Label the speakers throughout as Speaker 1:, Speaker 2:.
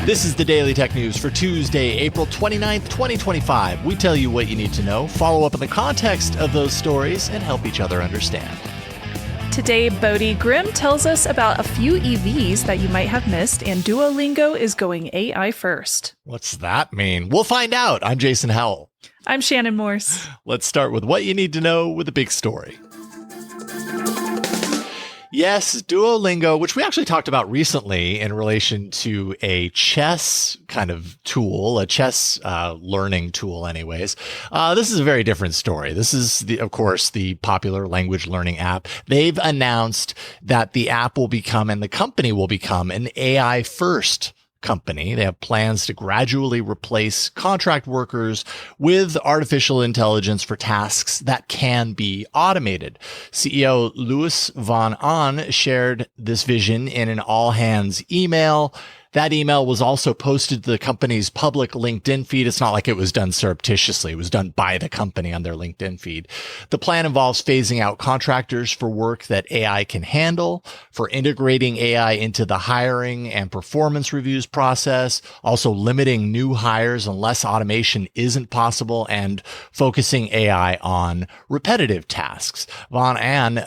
Speaker 1: This is the Daily Tech News for Tuesday, April 29th, 2025. We tell you what you need to know, follow up on the context of those stories, and help each other understand.
Speaker 2: Today, Bodie Grimm tells us about a few EVs that you might have missed, and Duolingo is going AI first.
Speaker 1: What's that mean? We'll find out. I'm Jason Howell.
Speaker 2: I'm Shannon Morse.
Speaker 1: Let's start with what you need to know with a big story. Yes, Duolingo, which we actually talked about recently in relation to a chess kind of tool, a chess learning tool anyways. This is a very different story. This is, of course, the popular language learning app. They've announced that the app will become, and the company will become, an AI first company. They have plans to gradually replace contract workers with artificial intelligence for tasks that can be automated. CEO Louis van Aan shared this vision in an all-hands email. That email was also posted to the company's public LinkedIn feed. It's not like it was done surreptitiously. It was done by the company on their LinkedIn feed. The plan involves phasing out contractors for work that AI can handle, for integrating AI into the hiring and performance reviews process, also limiting new hires unless automation isn't possible, and focusing AI on repetitive tasks. Van Aan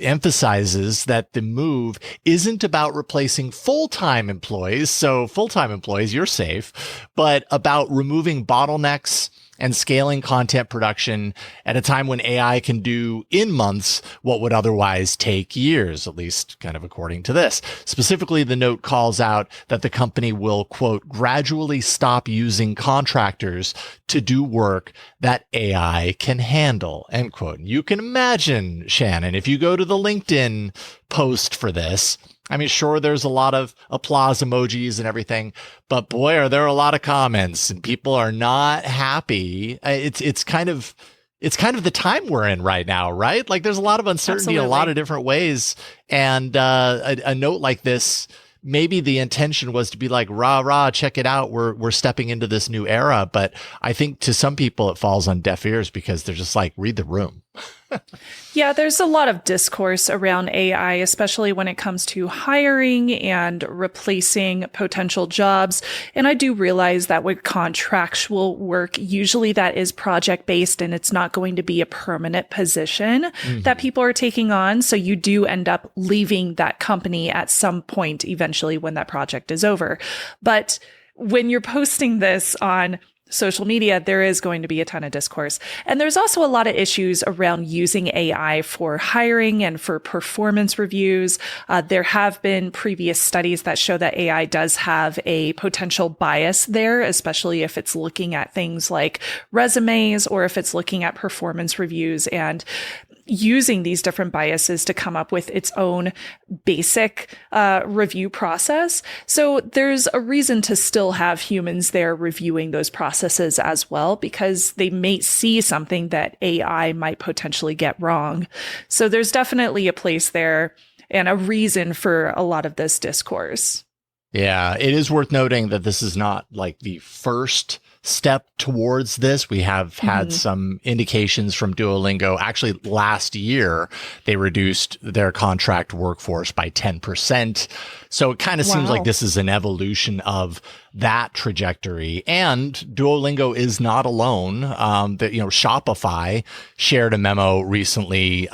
Speaker 1: emphasizes that the move isn't about replacing full-time employees. So full-time employees, you're safe, but about removing bottlenecks and scaling content production at a time when AI can do in months what would otherwise take years, at least kind of according to this. Specifically, the note calls out that the company will, quote, gradually stop using contractors to do work that AI can handle, end quote. You can imagine, Shannon, if you go to the LinkedIn post for this, I mean, sure, there's a lot of applause emojis and everything, but boy, are there a lot of comments and people are not happy. It's kind of the time we're in right now, right? Like there's a lot of uncertainty in a lot of different ways. And a note like this, maybe the intention was to be like, rah, rah, check it out. We're stepping into this new era. But I think to some people it falls on deaf ears because they're just like, read the room.
Speaker 2: Yeah, there's a lot of discourse around AI, especially when it comes to hiring and replacing potential jobs. And I do realize that with contractual work, usually that is project-based and it's not going to be a permanent position that people are taking on. So you do end up leaving that company at some point eventually when that project is over. But when you're posting this on social media, there is going to be a ton of discourse. And there's also a lot of issues around using AI for hiring and for performance reviews. There have been previous studies that show that AI does have a potential bias there, especially if it's looking at things like resumes or if it's looking at performance reviews and using these different biases to come up with its own basic review process. So there's a reason to still have humans there reviewing those processes as well, because they may see something that AI might potentially get wrong. So there's definitely a place there and a reason for a lot of this discourse.
Speaker 1: Yeah, it is worth noting that this is not like the first step towards this. We have had some indications from Duolingo. Actually, last year, they reduced their contract workforce by 10%. So it kind of seems like this is an evolution of that trajectory. And Duolingo is not alone. Shopify shared a memo recently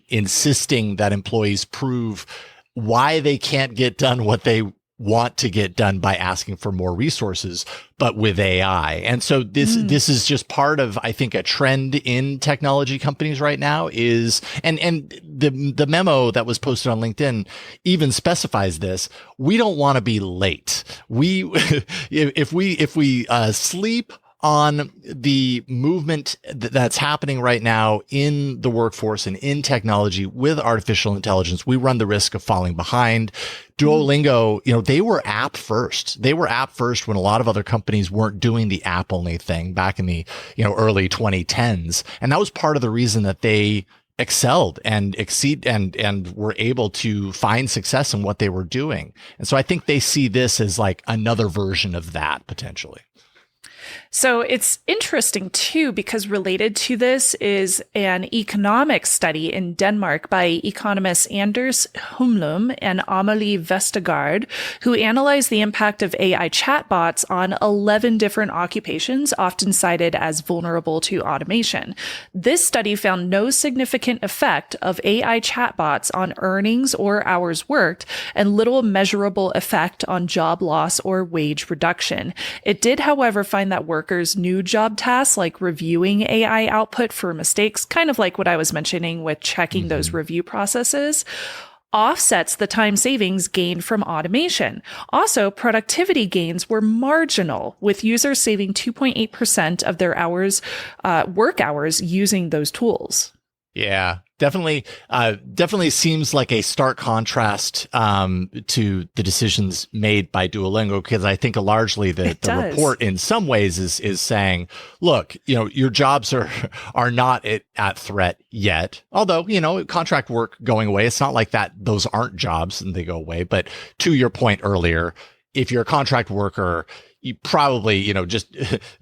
Speaker 1: insisting that employees prove why they can't get done what they want to get done by asking for more resources, but with AI. And so this is just part of, I think, a trend in technology companies right now is, and the memo that was posted on LinkedIn even specifies this. We don't want to be late. If we sleep on the movement that's happening right now in the workforce and in technology with artificial intelligence, we run the risk of falling behind. Duolingo, they were app first. They were app first when a lot of other companies weren't doing the app only thing back in the, early 2010s. And that was part of the reason that they excelled and and were able to find success in what they were doing. And so I think they see this as like another version of that potentially.
Speaker 2: So it's interesting too, because related to this is an economic study in Denmark by economists Anders Humlum and Amelie Vestergaard, who analyzed the impact of AI chatbots on 11 different occupations, often cited as vulnerable to automation. This study found no significant effect of AI chatbots on earnings or hours worked, and little measurable effect on job loss or wage reduction. It did, however, find that workers' new job tasks like reviewing AI output for mistakes, kind of like what I was mentioning with checking those review processes, offsets the time savings gained from automation. Also, productivity gains were marginal, with users saving 2.8% of their work hours using those tools.
Speaker 1: Yeah, definitely seems like a stark contrast to the decisions made by Duolingo, because I think largely the report in some ways is saying, look, your jobs are not at threat yet. Although, contract work going away, it's not like that those aren't jobs and they go away. But to your point earlier, if you're a contract worker, you probably, just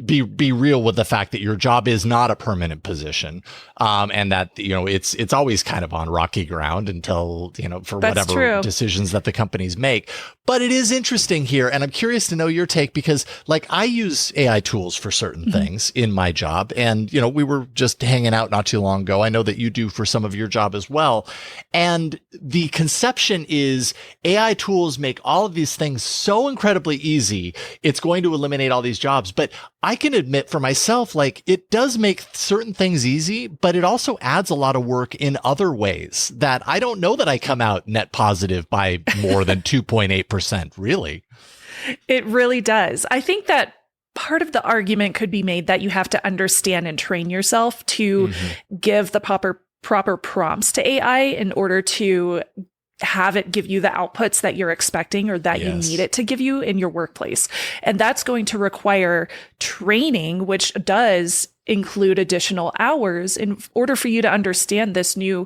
Speaker 1: be real with the fact that your job is not a permanent position. And that, it's always kind of on rocky ground until, for
Speaker 2: That's
Speaker 1: whatever
Speaker 2: true.
Speaker 1: decisions that the companies make. But it is interesting here. And I'm curious to know your take, because I use AI tools for certain things in my job. And, we were just hanging out not too long ago. I know that you do for some of your job as well. And the conception is AI tools make all of these things so incredibly easy. It's going to eliminate all these jobs. But I can admit for myself, it does make certain things easy, but it also adds a lot of work in other ways that I don't know that I come out net positive by more than 2.8%, really.
Speaker 2: It really does. I think that part of the argument could be made that you have to understand and train yourself to give the proper prompts to AI in order to have it give you the outputs that you're expecting or that you need it to give you in your workplace. And that's going to require training, which does include additional hours in order for you to understand this new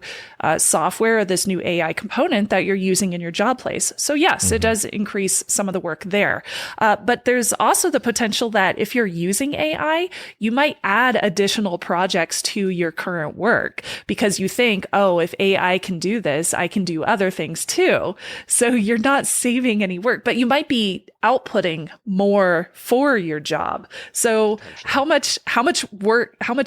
Speaker 2: software or this new AI component that you're using in your job place. So yes, it does increase some of the work there. But there's also the potential that if you're using AI, you might add additional projects to your current work because you think, oh, if AI can do this, I can do other things too. So you're not saving any work, but you might be outputting more for your job. So how much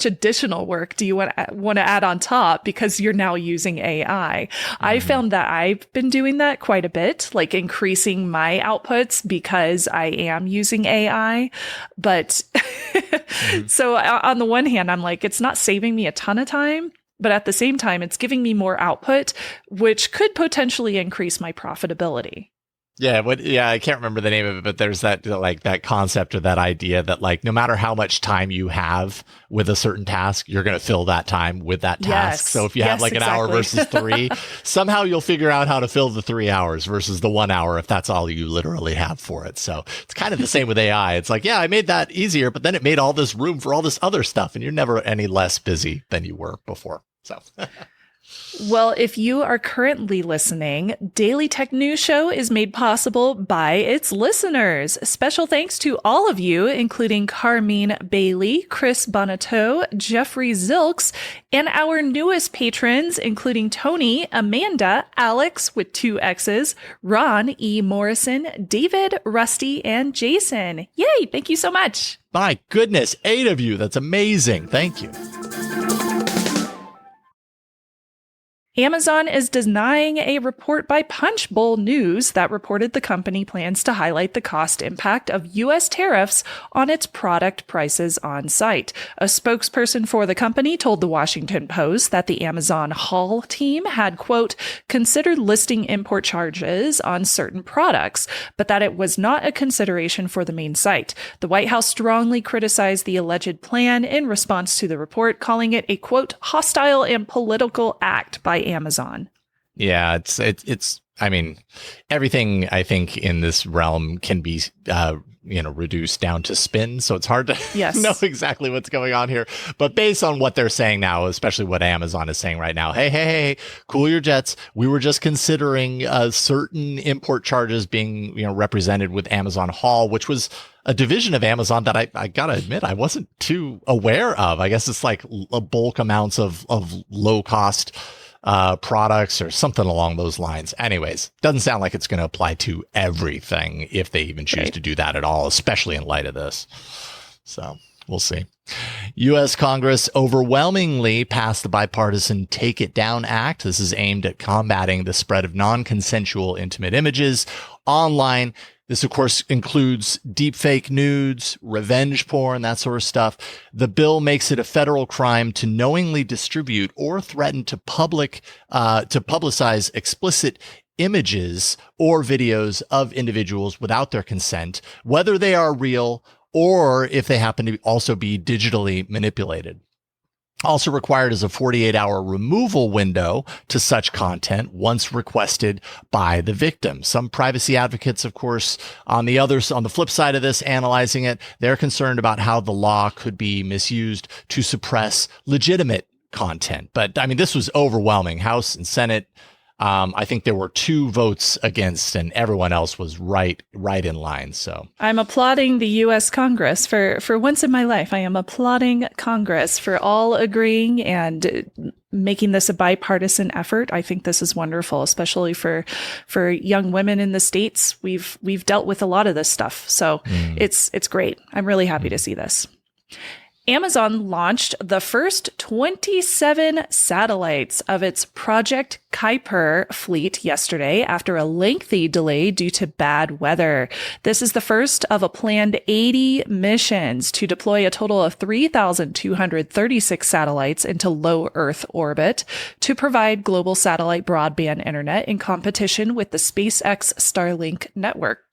Speaker 2: additional work do you want to add on top because you're now using AI? I found that I've been doing that quite a bit, like increasing my outputs because I am using AI. But so on the one hand, I'm like, it's not saving me a ton of time, but at the same time, it's giving me more output, which could potentially increase my profitability.
Speaker 1: Yeah, I can't remember the name of it, but there's that that concept or that idea that no matter how much time you have with a certain task, you're going to fill that time with that task.
Speaker 2: Yes.
Speaker 1: So if you have an hour versus 3, somehow you'll figure out how to fill the 3 hours versus the 1 hour if that's all you literally have for it. So it's kind of the same with AI. It's I made that easier, but then it made all this room for all this other stuff, and you're never any less busy than you were before. So.
Speaker 2: Well, if you are currently listening, Daily Tech News Show is made possible by its listeners. Special thanks to all of you, including Carmine Bailey, Chris Bonato, Jeffrey Zilks, and our newest patrons, including Tony, Amanda, Alex with 2 X's, Ron E. Morrison, David, Rusty, and Jason. Yay! Thank you so much.
Speaker 1: My goodness, 8 of you. That's amazing. Thank you.
Speaker 2: Amazon is denying a report by Punchbowl News that reported the company plans to highlight the cost impact of U.S. tariffs on its product prices on site. A spokesperson for the company told the Washington Post that the Amazon Haul team had, quote, considered listing import charges on certain products, but that it was not a consideration for the main site. The White House strongly criticized the alleged plan in response to the report, calling it a, quote, hostile and political act by Amazon.
Speaker 1: Yeah, it's I mean, everything I think in this realm can be reduced down to spin. So it's hard to
Speaker 2: Yes.
Speaker 1: know exactly what's going on here. But based on what they're saying now, especially what Amazon is saying right now, hey, cool your jets. We were just considering certain import charges being, represented with Amazon Haul, which was a division of Amazon that I gotta admit, I wasn't too aware of. I guess it's like a bulk amounts of low cost products or something along those lines. Anyways, doesn't sound like it's going to apply to everything if they even choose to do that at all, especially in light of this. So we'll see. U.S. Congress overwhelmingly passed the bipartisan Take It Down Act. This is aimed at combating the spread of non-consensual intimate images online. This, of course, includes deepfake nudes, revenge porn, that sort of stuff. The bill makes it a federal crime to knowingly distribute or threaten to publicize explicit images or videos of individuals without their consent, whether they are real or if they happen to also be digitally manipulated. Also required is a 48-hour removal window to such content once requested by the victim. Some privacy advocates, of course, on the flip side of this, analyzing it, they're concerned about how the law could be misused to suppress legitimate content. But I mean, this was overwhelming. House and Senate. I think there were 2 votes against, and everyone else was right in line. So
Speaker 2: I'm applauding the U.S. Congress for once in my life. I am applauding Congress for all agreeing and making this a bipartisan effort. I think this is wonderful, especially for young women in the States. We've dealt with a lot of this stuff, so it's great. I'm really happy to see this. Amazon launched the first 27 satellites of its Project Kuiper fleet yesterday after a lengthy delay due to bad weather. This is the first of a planned 80 missions to deploy a total of 3,236 satellites into low Earth orbit to provide global satellite broadband internet in competition with the SpaceX Starlink network.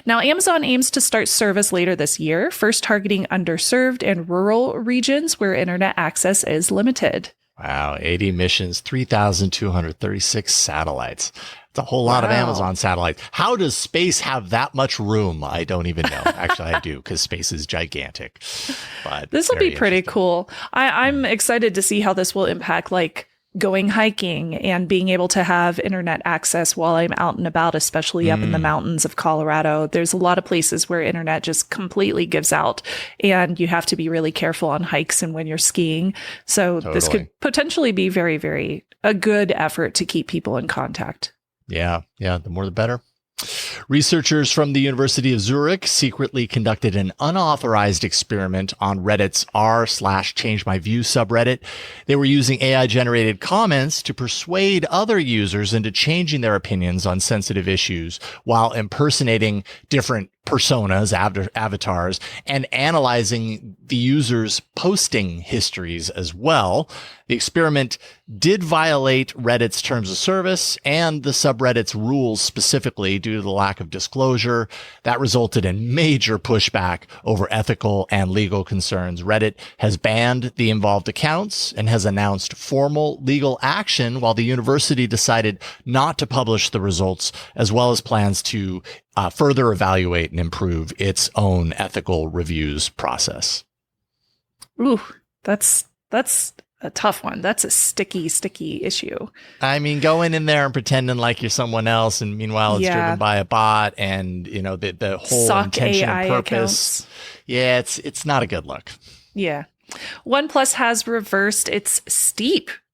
Speaker 2: Now, Amazon aims to start service later this year, first targeting underserved and rural regions where internet access is limited.
Speaker 1: Wow, 80 missions, 3,236 satellites. It's a whole lot of Amazon satellites. How does space have that much room? I don't even know. Actually, I do, because space is gigantic. But
Speaker 2: this will be pretty cool. I'm excited to see how this will impact, like, going hiking and being able to have internet access while I'm out and about, especially up in the mountains of Colorado. There's a lot of places where internet just completely gives out, and you have to be really careful on hikes and when you're skiing. So This could potentially be very, very a good effort to keep people in contact.
Speaker 1: Yeah. The more the better. Researchers from the University of Zurich secretly conducted an unauthorized experiment on Reddit's r/ChangeMyView subreddit. They were using AI-generated comments to persuade other users into changing their opinions on sensitive issues while impersonating different personas, avatars, and analyzing the user's posting histories as well. The experiment did violate Reddit's terms of service and the subreddit's rules specifically due to the lack of disclosure. That resulted in major pushback over ethical and legal concerns. Reddit has banned the involved accounts and has announced formal legal action, while the university decided not to publish the results, as well as plans to further evaluate and improve its own ethical reviews process.
Speaker 2: Ooh, that's a tough one. That's a sticky issue.
Speaker 1: I mean, going in there and pretending like you're someone else, and meanwhile it's driven by a bot, and the whole
Speaker 2: Sock
Speaker 1: intention
Speaker 2: AI
Speaker 1: and purpose.
Speaker 2: Accounts.
Speaker 1: Yeah, it's not a good look.
Speaker 2: Yeah. OnePlus has reversed its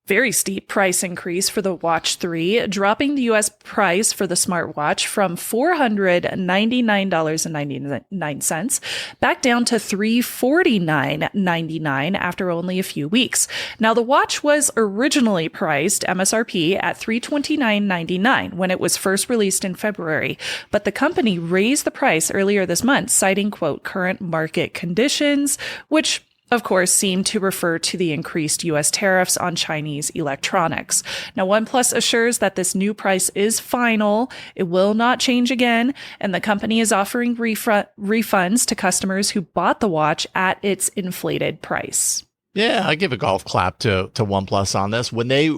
Speaker 2: very steep price increase for the Watch 3, dropping the U.S. price for the smartwatch from $499.99 back down to $349.99 after only a few weeks. Now, the watch was originally priced MSRP at $329.99 when it was first released in February, but the company raised the price earlier this month, citing, quote, current market conditions, which of course, seem to refer to the increased U.S. tariffs on Chinese electronics. Now, OnePlus assures that this new price is final. It will not change again, and the company is offering refunds to customers who bought the watch at its inflated price.
Speaker 1: Yeah, I give a golf clap to OnePlus on this. When they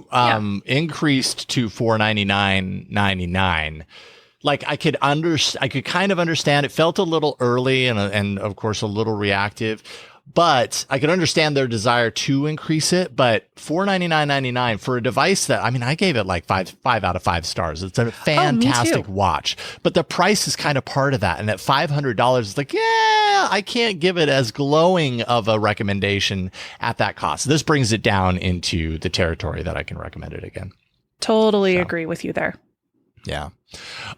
Speaker 1: increased to $499.99, like I could kind of understand. It felt a little early and of course a little reactive, but I could understand their desire to increase it. But $499.99 for a device that, I mean, I gave it like five out of 5 stars. It's a fantastic watch, but the price is kind of part of that. And at $500, it's like, yeah, I can't give it as glowing of a recommendation at that cost. This brings it down into the territory that I can recommend it again.
Speaker 2: Totally agree with you there.
Speaker 1: Yeah.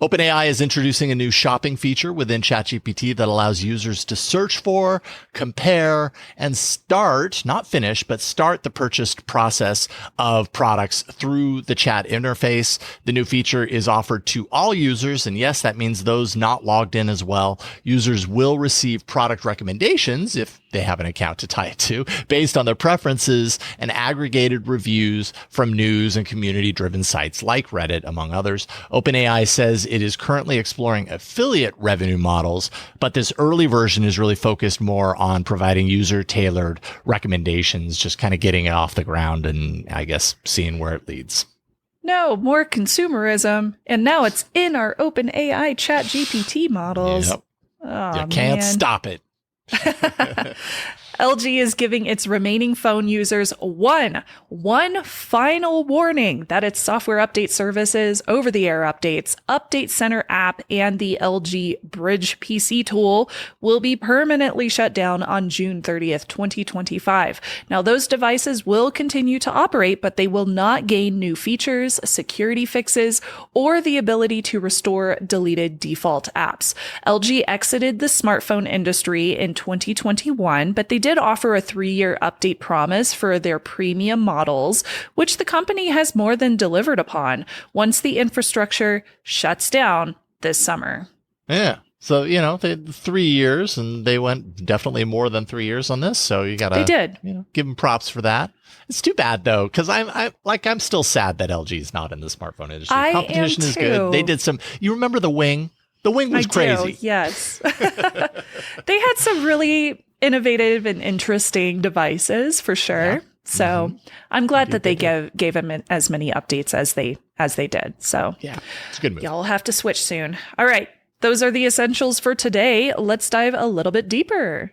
Speaker 1: OpenAI is introducing a new shopping feature within ChatGPT that allows users to search for, compare, and start, not finish, but start the purchased process of products through the chat interface. The new feature is offered to all users, and yes, that means those not logged in as well. Users will receive product recommendations, if they have an account to tie it to, based on their preferences and aggregated reviews from news and community-driven sites like Reddit, among others. OpenAI says it is currently exploring affiliate revenue models, but this early version is really focused more on providing user-tailored recommendations, just kind of getting it off the ground and, I guess, seeing where it leads.
Speaker 2: No, more consumerism. And now it's in our OpenAI ChatGPT models.
Speaker 1: Yep.
Speaker 2: Oh,
Speaker 1: you can't
Speaker 2: man.
Speaker 1: stop it.
Speaker 2: LG is giving its remaining phone users one final warning that its software update services, over-the-air updates, Update Center app, and the LG Bridge PC tool will be permanently shut down on June 30th, 2025. Now, those devices will continue to operate, but they will not gain new features, security fixes, or the ability to restore deleted default apps. LG exited the smartphone industry in 2021, but they did offer a 3-year update promise for their premium models, which the company has more than delivered upon once the infrastructure shuts down this summer.
Speaker 1: Yeah. So, you know, they had 3 years and they went definitely more than 3 years on this. So you got to,
Speaker 2: They did.
Speaker 1: You know, give them props for that. It's too bad though, because I'm still sad that LG is not in the smartphone industry. Competition is good. They did some, you remember the Wing? The Wing was crazy.
Speaker 2: Yes. They had some really innovative and interesting devices for sure. Yeah. So I'm glad that they gave them as many updates as they did. So
Speaker 1: yeah, it's a good move.
Speaker 2: Y'all have to switch soon. All right. Those are the essentials for today. Let's dive a little bit deeper.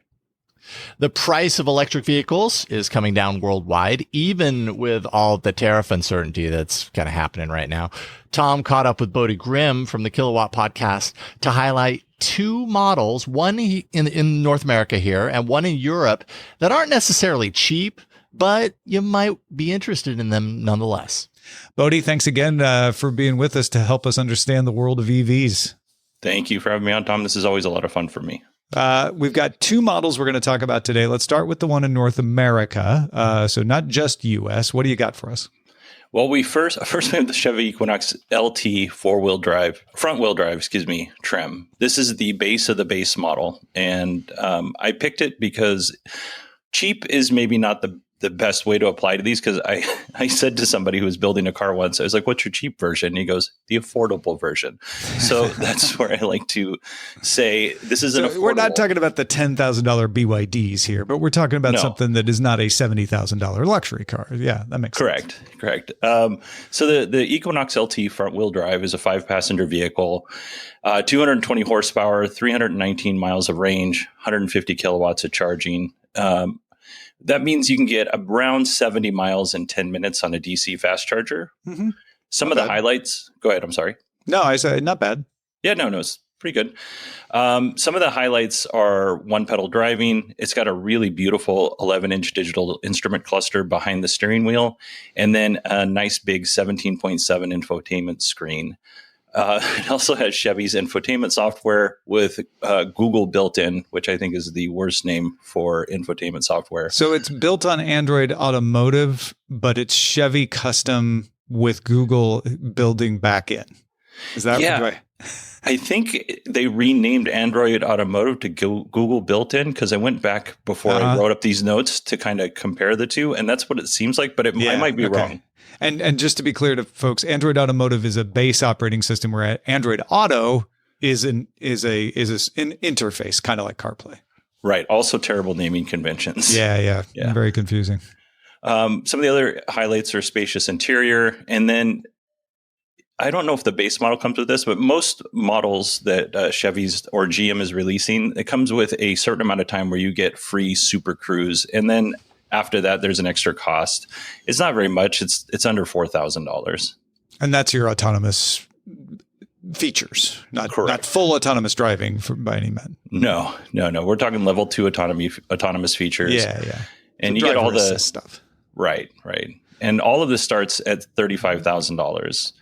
Speaker 1: The price of electric vehicles is coming down worldwide, even with all the tariff uncertainty that's kind of happening right now. Tom caught up with Bodie Grimm from the Kilowatt podcast to highlight 2 models, one in North America here and one in Europe, that aren't necessarily cheap, but you might be interested in them nonetheless.
Speaker 3: Bodie, thanks again for being with us to help us understand the world of EVs.
Speaker 4: Thank you for having me on, Tom. This is always a lot of fun for me.
Speaker 3: We've got 2 models we're going to talk about today. Let's start with the one in North America. So not just US. What do you got for us?
Speaker 4: Well, we first we have the Chevy Equinox LT front wheel drive, trim. This is the base of the base model. And I picked it because cheap is maybe not the best way to apply to these, because I said to somebody who was building a car once, I was like, what's your cheap version? And he goes, the affordable version. So that's where I like to say this is an affordable.
Speaker 3: We're not talking about the $10,000 BYDs here, but we're talking about something that is not a $70,000 luxury car. Yeah, that makes sense.
Speaker 4: Correct. So the Equinox LT front wheel drive is a 5-passenger vehicle, 220 horsepower, 319 miles of range, 150 kilowatts of charging. That means you can get around 70 miles in 10 minutes on a DC fast charger. Mm-hmm. Some of the highlights. Go ahead. I'm sorry.
Speaker 3: No, I said not bad.
Speaker 4: Yeah, no, it's pretty good. Some of the highlights are one-pedal driving. It's got a really beautiful 11-inch digital instrument cluster behind the steering wheel, and then a nice big 17.7 infotainment screen. It also has Chevy's infotainment software with Google built in, which I think is the worst name for infotainment software.
Speaker 3: So it's built on Android Automotive, but it's Chevy custom with Google building back in. Is that right?
Speaker 4: I think they renamed Android Automotive to Google built in, because I went back before I wrote up these notes to kind of compare the two, and that's what it seems like, but I might be wrong.
Speaker 3: And just to be clear to folks, Android Automotive is a base operating system, where Android Auto is an interface, kind of like CarPlay.
Speaker 4: Right. Also terrible naming conventions.
Speaker 3: Yeah. Very confusing.
Speaker 4: Some of the other highlights are spacious interior. And then I don't know if the base model comes with this, but most models that Chevy's or GM is releasing, it comes with a certain amount of time where you get free Super Cruise. And then after that, there's an extra cost. It's not very much. It's under $4,000.
Speaker 3: And that's your autonomous features, not full autonomous driving by any means.
Speaker 4: No. We're talking level 2 autonomous features.
Speaker 3: Yeah.
Speaker 4: And
Speaker 3: so
Speaker 4: you get all the
Speaker 3: stuff.
Speaker 4: Right. And all of this starts at $35,000.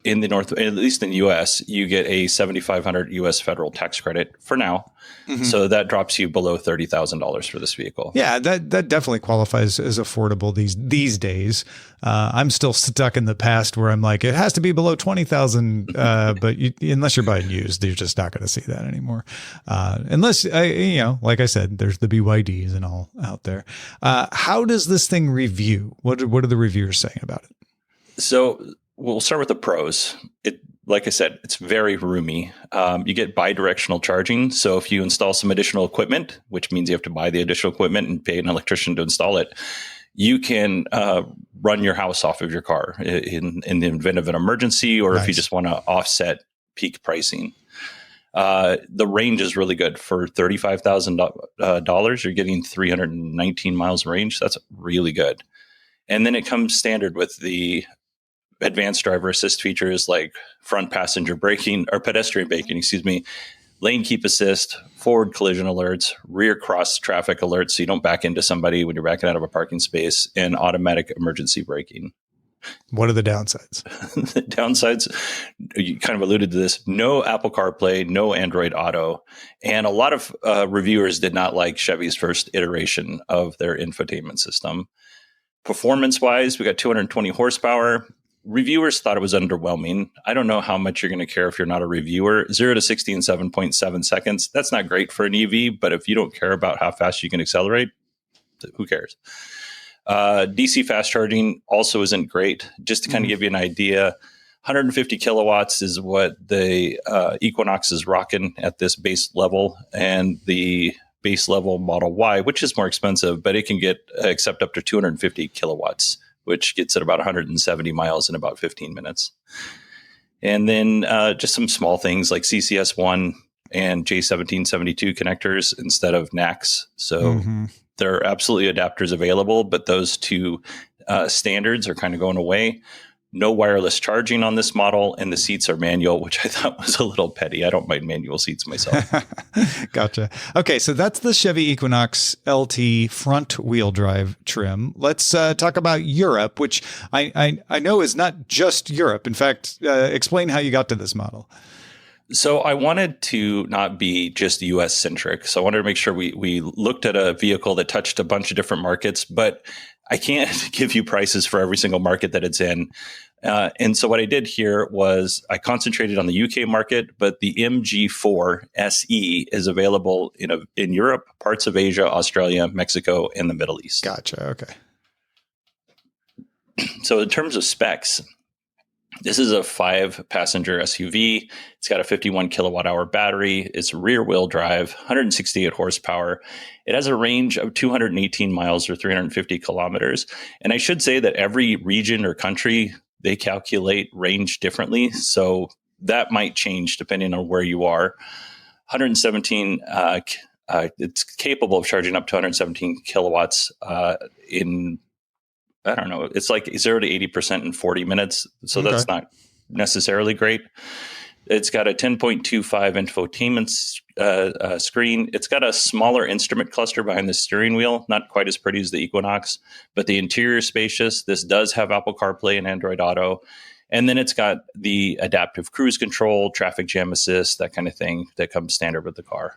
Speaker 4: In the North, at least in the US, you get a $7,500 US federal tax credit for now. Mm-hmm. So that drops you below $30,000 for this vehicle.
Speaker 3: Yeah, that definitely qualifies as affordable these days. I'm still stuck in the past where I'm like, it has to be below 20,000. But unless you're buying used, you're just not going to see that anymore. Unless, like I said, there's the BYDs and all out there. How does this thing review? What are the reviewers saying about it?
Speaker 4: So we'll start with the pros. Like I said, it's very roomy. You get bi-directional charging. So if you install some additional equipment, which means you have to buy the additional equipment and pay an electrician to install it, you can run your house off of your car in the event of an emergency, or if you just want to offset peak pricing. The range is really good. For $35,000, you're getting 319 miles range. That's really good. And then it comes standard with the advanced driver assist features like front passenger braking or pedestrian braking, lane keep assist, forward collision alerts, rear cross traffic alerts so you don't back into somebody when you're backing out of a parking space, and automatic emergency braking.
Speaker 3: What are the downsides?
Speaker 4: The downsides, you kind of alluded to this, no Apple CarPlay, no Android Auto. And a lot of reviewers did not like Chevy's first iteration of their infotainment system. Performance-wise, we got 220 horsepower. Reviewers thought it was underwhelming. I don't know how much you're going to care if you're not a reviewer. 0 to 60 in 7.7 seconds. That's not great for an EV, but if you don't care about how fast you can accelerate, who cares? DC fast charging also isn't great. Just to kind of give you an idea, 150 kilowatts is what the Equinox is rocking at this base level, and the base level Model Y, which is more expensive, but it can accept up to 250 kilowatts, which gets at about 170 miles in about 15 minutes. And then just some small things like CCS1 and J1772 connectors instead of NACs. So there are absolutely adapters available, but those two standards are kind of going away. No wireless charging on this model, and the seats are manual, which I thought was a little petty. I don't mind manual seats myself.
Speaker 3: Gotcha. Okay, so that's the Chevy Equinox LT front wheel drive trim. Let's talk about Europe, which I know is not just Europe. In fact, explain how you got to this model.
Speaker 4: So I wanted to not be just US centric. So I wanted to make sure we looked at a vehicle that touched a bunch of different markets, but I can't give you prices for every single market that it's in. And so what I did here was I concentrated on the UK market, but the MG4 SE is available in Europe, parts of Asia, Australia, Mexico, and the Middle East.
Speaker 3: Gotcha. Okay.
Speaker 4: So in terms of specs, this is a 5-passenger SUV. It's got a 51 kilowatt hour battery. It's rear wheel drive, 168 horsepower. It has a range of 218 miles or 350 kilometers. And I should say that every region or country, they calculate range differently. So that might change depending on where you are. 117, it's capable of charging up to 117 kilowatts in, I don't know, it's like 0 to 80% in 40 minutes. So that's not necessarily great. It's got a 10.25 infotainment screen. It's got a smaller instrument cluster behind the steering wheel, not quite as pretty as the Equinox, but the interior is spacious. This does have Apple CarPlay and Android Auto. And then it's got the adaptive cruise control, traffic jam assist, that kind of thing that comes standard with the car.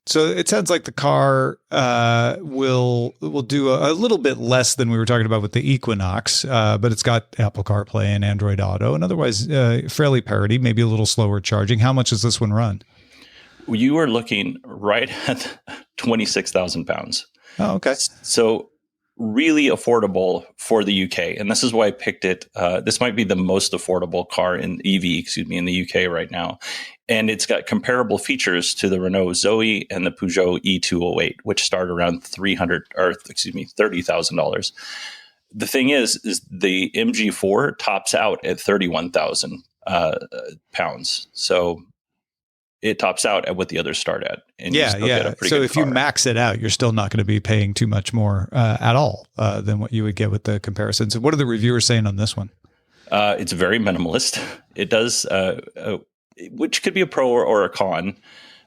Speaker 3: So it sounds like the car will do a little bit less than we were talking about with the Equinox, but it's got Apple CarPlay and Android Auto, and otherwise fairly parity, maybe a little slower charging. How much does this one run?
Speaker 4: You are looking right at 26,000 pounds.
Speaker 3: Oh, okay.
Speaker 4: So really affordable for the UK. And this is why I picked it. This might be the most affordable car in in the UK right now. And it's got comparable features to the Renault Zoe and the Peugeot E208, which start around $30,000. the thing is the MG4 tops out at 31,000 pounds. So it tops out at what the others start at. And you still get a pretty
Speaker 3: So
Speaker 4: good
Speaker 3: if
Speaker 4: car.
Speaker 3: you max it out, you're still not going to be paying too much more at all than what you would get with the comparisons. What are the reviewers saying on this one?
Speaker 4: It's very minimalist. It does, which could be a pro or a con.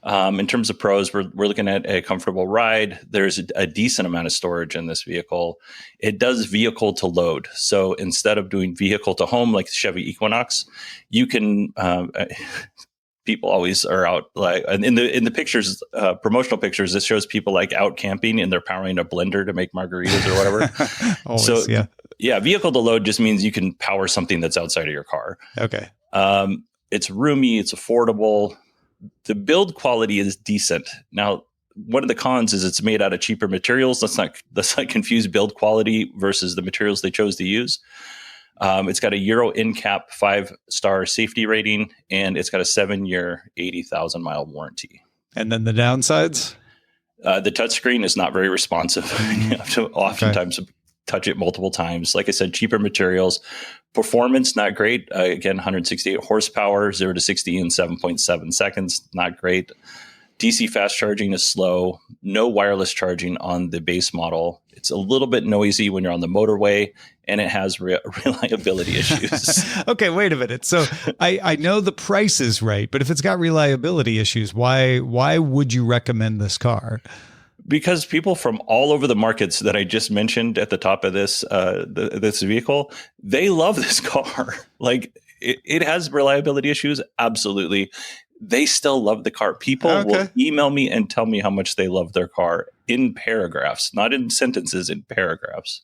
Speaker 4: In terms of pros, we're looking at a comfortable ride. There's a decent amount of storage in this vehicle. It does vehicle to load. So instead of doing vehicle to home like the Chevy Equinox, you can. People always are out like in the pictures, promotional pictures. This shows people like out camping and they're powering a blender to make margaritas or whatever.
Speaker 3: Always,
Speaker 4: yeah, vehicle to load just means you can power something that's outside of your car.
Speaker 3: Okay.
Speaker 4: It's roomy. It's affordable. The build quality is decent. Now, one of the cons is it's made out of cheaper materials. Let's not confuse build quality versus the materials they chose to use. It's got a Euro NCAP 5-star safety rating, and it's got a 7-year, 80,000 mile warranty.
Speaker 3: And then the downsides?
Speaker 4: The touchscreen is not very responsive. You have to oftentimes touch it multiple times. Like I said, cheaper materials. Performance, not great. Again, 168 horsepower, 0 to 60 in 7.7 seconds. Not great. DC fast charging is slow. No wireless charging on the base model. It's a little bit noisy when you're on the motorway, and it has reliability issues.
Speaker 3: Okay, wait a minute. So I know the price is right, but if it's got reliability issues, why would you recommend this car?
Speaker 4: Because people from all over the markets that I just mentioned at the top of this this vehicle, they love this car. Like it has reliability issues, absolutely. They still love the car. People will email me and tell me how much they love their car in paragraphs, not in sentences, in paragraphs.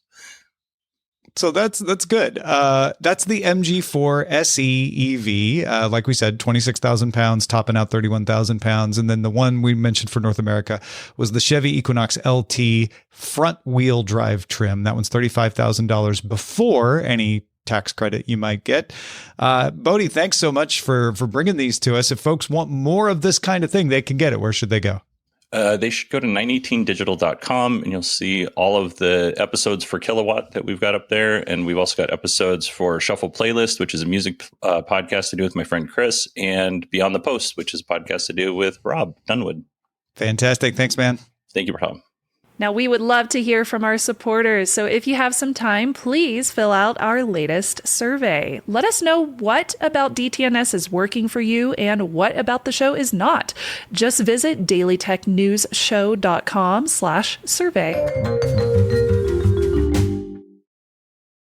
Speaker 3: So that's good. That's the MG4 SE EV. Like we said, 26,000 pounds, topping out 31,000 pounds. And then the one we mentioned for North America was the Chevy Equinox LT front wheel drive trim. That one's $35,000 before any tax credit you might get. Bodie, thanks so much for bringing these to us. If folks want more of this kind of thing, they can get it. Where should they go?
Speaker 4: They should go to 918digital.com and you'll see all of the episodes for Kilowatt that we've got up there. And we've also got episodes for Shuffle Playlist, which is a music podcast to do with my friend Chris, and Beyond the Post, which is a podcast to do with Rob Dunwood.
Speaker 3: Fantastic. Thanks, man.
Speaker 4: Thank you, Rob.
Speaker 2: Now, we would love to hear from our supporters, so if you have some time, please fill out our latest survey. Let us know what about DTNS is working for you and what about the show is not. Just visit dailytechnewsshow.com/survey.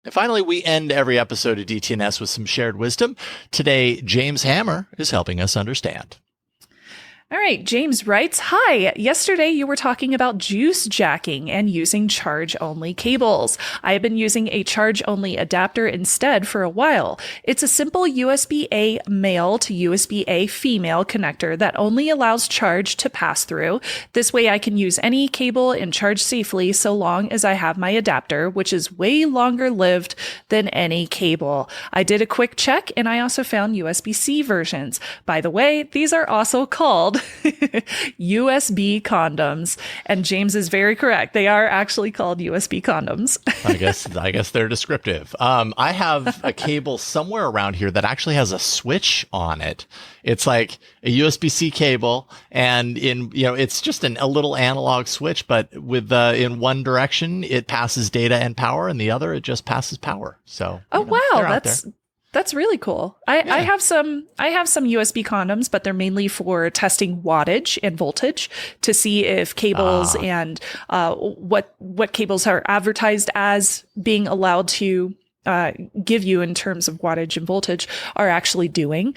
Speaker 1: And finally, we end every episode of DTNS with some shared wisdom. Today, James Hammer is helping us understand.
Speaker 2: All right, James writes, "Hi, yesterday you were talking about juice jacking and using charge-only cables. I have been using a charge-only adapter instead for a while. It's a simple USB-A male to USB-A female connector that only allows charge to pass through. This way I can use any cable and charge safely so long as I have my adapter, which is way longer lived than any cable. I did a quick check and I also found USB-C versions. By the way, these are also called USB condoms." And James is very correct. They are actually called USB condoms.
Speaker 1: I guess they're descriptive. I have a cable somewhere around here that actually has a switch on it. It's like a USB-C cable, and it's just a little analog switch, but with in one direction it passes data and power, and the other it just passes power. So
Speaker 2: That's really cool. I have some USB condoms, but they're mainly for testing wattage and voltage to see if cables and what cables are advertised as being allowed to give you in terms of wattage and voltage are actually doing.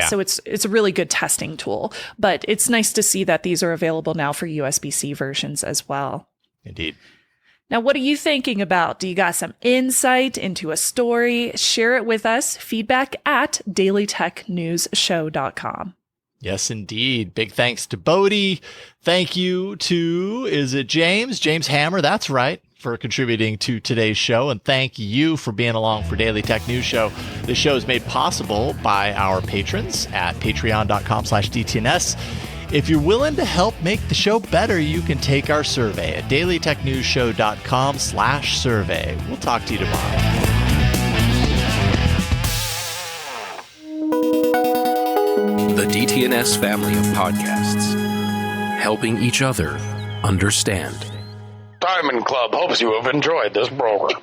Speaker 2: So it's a really good testing tool. But it's nice to see that these are available now for USB-C versions as well.
Speaker 1: Indeed.
Speaker 2: Now, what are you thinking about? Do you got some insight into a story? Share it with us. Feedback at dailytechnewsshow.com.
Speaker 1: Yes, indeed. Big thanks to Bodie. Thank you to, is it James? James Hammer, that's right, for contributing to today's show. And thank you for being along for Daily Tech News Show. This show is made possible by our patrons at patreon.com/DTNS. If you're willing to help make the show better, you can take our survey at dailytechnewsshow.com/survey. We'll talk to you tomorrow.
Speaker 5: The DTNS family of podcasts, helping each other understand.
Speaker 6: Diamond Club hopes you have enjoyed this program.